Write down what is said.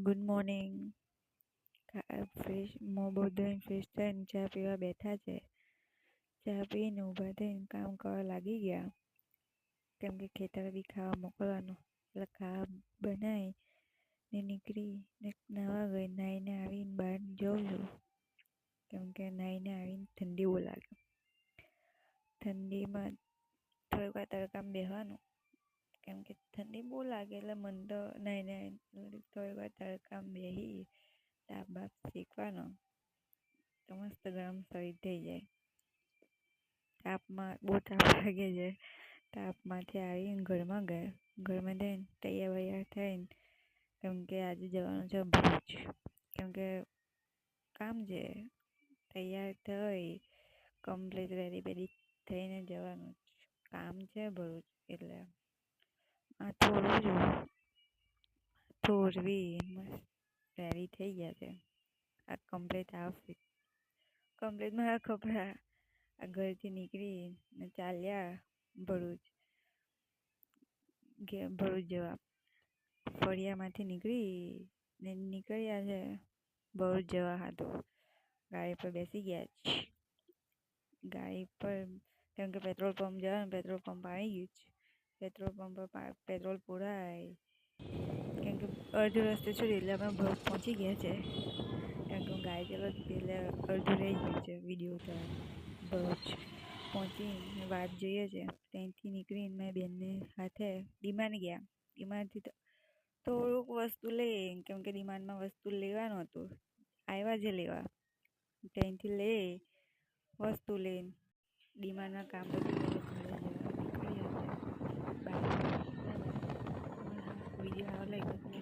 Good morning. Fresh મોં બહુ ધોઈને ફ્રેશ થઈને ચા પીવા બેઠા છે. ચા પીને ઊભા થઈને કામ કરવા લાગી ગયા, કેમ કે ખેતર બી ખાવા મોકલવાનું. એટલે ખાવા બનાવી ને નીકળી ને નાહવા ગઈ. નાહીને આવીને બહાર જોઉં છું, કેમ કે નાહીને આવીને ઠંડી બહુ લાગે. ઠંડીમાં થોડીક વાર તડકામાં બેસવાનું, કેમ કે ઠંડી બહુ લાગે. એટલે મને તો નાહીને થોડીક વાર તડકામાં બેસી તાપ બાપ શેકવાનો તો મસ્ત ગરમ શરીર થઈ જાય. તાપમાં બહુ તાપ લાગે છે. તાપમાંથી આવીને ઘરમાં ગયા. ઘરમાં જઈને તૈયાર વૈયાર થઈને, કેમ કે આજે જવાનું છે ભરૂચ, કેમ કે કામ છે. તૈયાર થઈ કમ્પ્લીટ રેડી બેડી થઈને જવાનું કામ છે ભરૂચ. એટલે આ થોડવી મસ્ત રેડી થઈ ગયા છે. આ કમ્પ્લીટ આવશે. કમ્પ્લીટ મારા કપડાં આ ઘરથી નીકળી ને ચાલ્યા ભરૂચ જવા. ફળિયામાંથી નીકળ્યા છે ભરૂચ જવા હાટુ. ગાડી પર બેસી ગયા છે. ગાડી પર કેમ કે પેટ્રોલ પંપ જવાનું, પેટ્રોલ પંપ આવી ગયું છે. પેટ્રોલ પંપ પર પેટ્રોલ પુરાય, કેમ કે અડધો રસ્તે છોડી એટલે અમે ભરૂચ પહોંચી ગયા છે. કેમ કે હું ગાડી ચલાવતી એટલે અડધું રહી ગયું છે વિડીયો ઉતારવાનું. ભરૂચ પહોંચીને વાત જોઈએ છે. ત્યાંથી નીકળીને મેં બેનને સાથે ડીમાર્ટ ગયા. ડીમાર્ટથી તો થોડુંક વસ્તુ લઈ, કેમ કે ડીમાર્ટમાં વસ્તુ લેવાનું હતું. આવ્યા છે લેવા. ત્યાંથી વસ્તુ લઈને ડીમાર્ટના કામ બધું